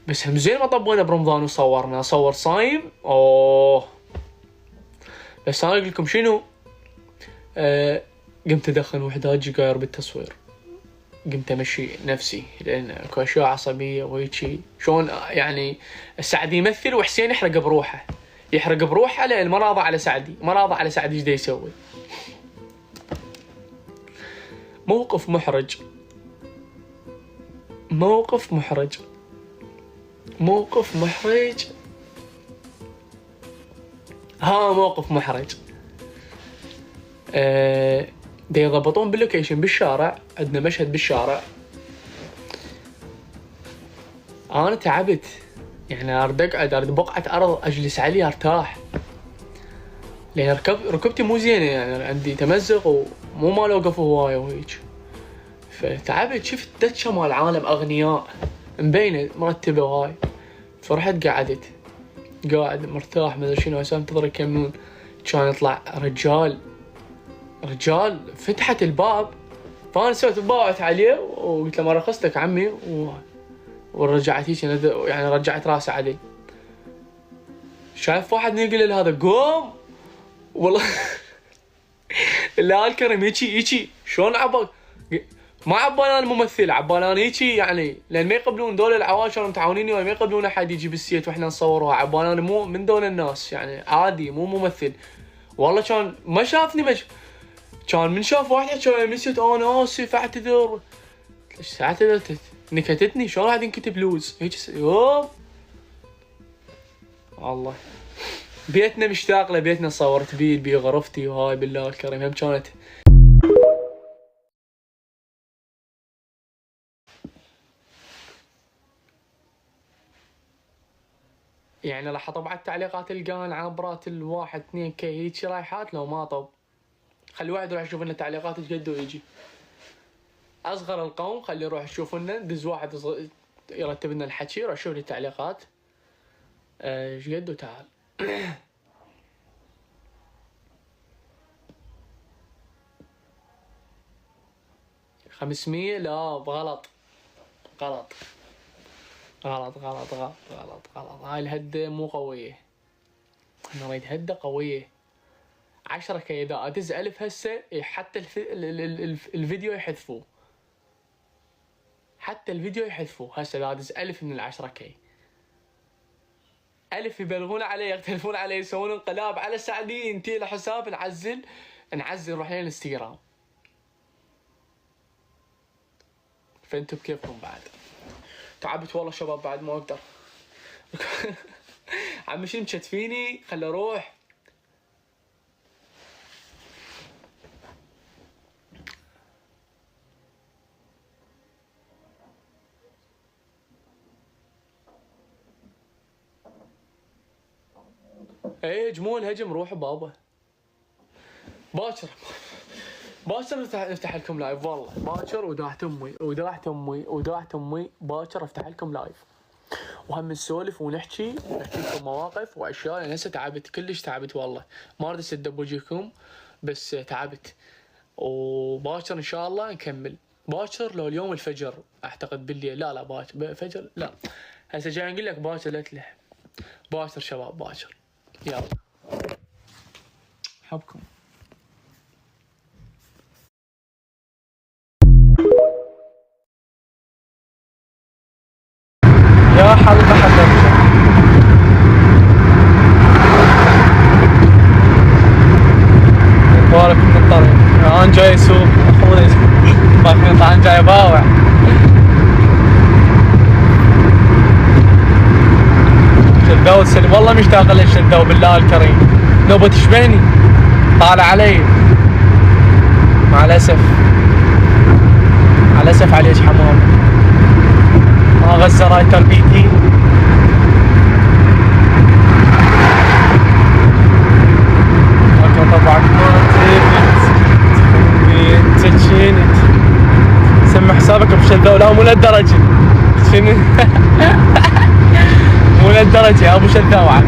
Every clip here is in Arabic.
بس هم زين ما طبينا برمضان وصورنا، اصور صايم اوه. بس انا اقول لكم شنو، قمت ادخن وحدات جيجار بالتصوير، قمت امشي نفسي لان اكو اشياء عصبيه وهيجي شلون يعني. سعدي يمثل وحسين يحرق بروحه، يحرق بروحه لان ما راضى على سعدي، ما راضى على سعدي ايش دا يسوي. موقف محرج، موقف محرج، موقف محرج. ها موقف محرج. دا يضبطون باللوكيشن بالشارع، عندنا مشهد بالشارع. انا تعبت يعني، اريد اقعد، اريد بقعة ارض اجلس عليها ارتاح، لان ركبتي مو زينه يعني، عندي تمزق ومو مال اوقف هوايه وهيج. فتعبت، شفت دتشه مال عالم اغنياء مبينه مرتبه وهاي، فرحت قعدت، قاعد مرتاح ما ادري شنو، هسه انتظر يكملون. كان يطلع رجال، رجال فتحت الباب، فانا سويت باوعت عليه وقلت له ما رخصتك عمي ورجعت هيك يعني رجعت راسه عدل. شايف واحد يقول له هذا قوم والله لا الكرم هيجي شلون عبالك، ما عبالي انا ممثل، عبالي انا هيجي يعني، لان ما يقبلون دول العواشر متعاونين ولا ما يقبلون احد يجي بالسيت واحنا نصورها، عبالي انا مو من دول الناس يعني، عادي مو ممثل. والله كان ما شافني كان من شاف واحد كان مسيت انا اسف اعتذر، ايش اعتذرت نكتتني شلون قاعد ينكتب لوز هيك يوم. والله بيتنا مشتاق له، بيتنا صورت بيه غرفتي وهاي بالله الكريم هم كانت. يعني راح اطب على التعليقات القان عبرات الواحد 2 كي هيك رايحات، لو ما طب خلي واحد يروح يشوف لنا تعليقات ايش قد ويجي. اصغر القوم خلي يروح يشوف لنا، دز واحد يرتب لنا الحكي، يروح يشوف لي التعليقات ايش قد وتعال. 500 لا غلط غلط غلط غلط غلط غلط غلط، هاي الهدة مو قوية، انا اريد هدة قوية. 10 كي اذا ادز 1000 هسه حتى الفيديو يحذفوه، حتى الفيديو يحذفوه هسه اذا ادز 1000 من 10 كي. 1000 يبلغون علي، يختلفون علي، يسوون انقلاب على سعدي، ينتهي له حساب، نعزل نروح للانستغرام. فانتم بكيفكم بعد. تعبت والله شباب بعد ما اقدر. عم شنو مشتفيني، خل اروح. ايه هجمون هجم، روحوا بابا باكر باكر نفتح لكم لايف، والله باكر وداحت امي باكر افتح لكم لايف، وهم نسولف ونحكي لكم مواقف واشياء. لان هسه تعبت كلش، تعبت والله، ما اريد اسدب وجهكم بس تعبت. وباكر ان شاء الله نكمل، باكر لو اليوم الفجر اعتقد بالليل، لا باكر فجر لا، هسه جاي نقول لك باكر لا تلح، باكر شباب باكر، يلا حبكم. يا حلقة حلقة مبارك من الطريق، انا جاي اسوق اخوي باقي طعن جاي باوع. شذاو سلم والله مشتاق للشذاو بالله الكريم، نوبة تشبهني طالع علي مع الاسف، مع الاسف عليك حمام ما غزة راي تربيتي. طبعا تشينت سمى حسابك بشذاو، لا مو لهالدرجة شنو مو لهالدرجة، ابو شذاو عاد،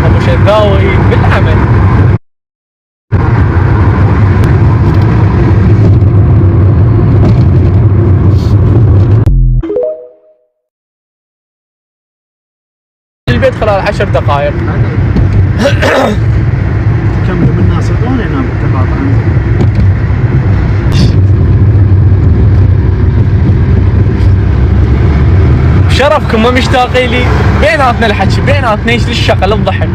ابو شذاوي بالعمل. البيت خلال 10 دقائق. كملوا من الناس يطلعون هنا بالتقاطع. شرفكم ما مشتاقين لي؟ بيناتنا الحكي، بيناتنا ايش للشغل الضحك.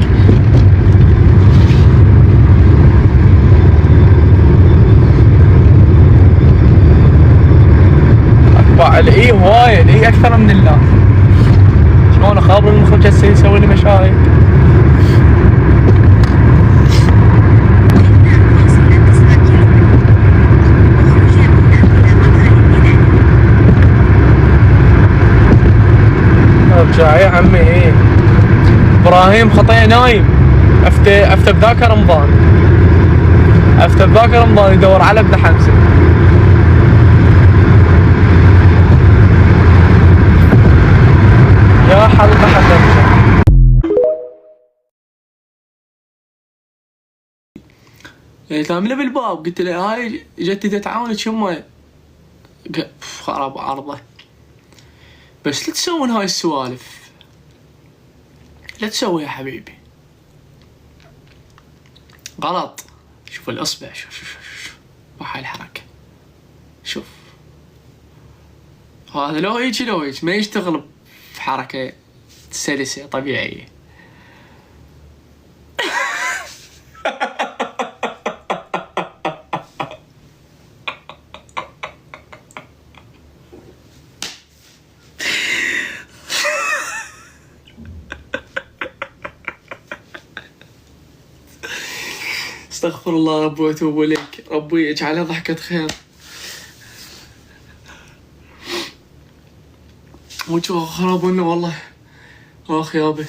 اتباع الاي هوايه، الاي اكثر من الله. شلون اخابر المخرج هسه يسوي لي مشاهد؟ ارجع يا عمي. ايه ابراهيم خطيه نايم. افتى بذاك رمضان، افتى بذاك رمضان يدور على ابن حمزه. يا حلقه حسن. يعني تامله بالباب قلت له هاي جتي تتعاونك يمه. خرب عرضه. بس لا تسوون هاي السوالف، لا تسوي يا حبيبي، غلط. شوف الاصبع، شوف هاي الحركة، شوف هذا لو هيجي ما يشتغل بحركة سلسة طبيعية. استغفر الله ربي واتوب اليك، ربي اجعلها ضحكة خير. وجهه خرابنا والله، اخ يابي.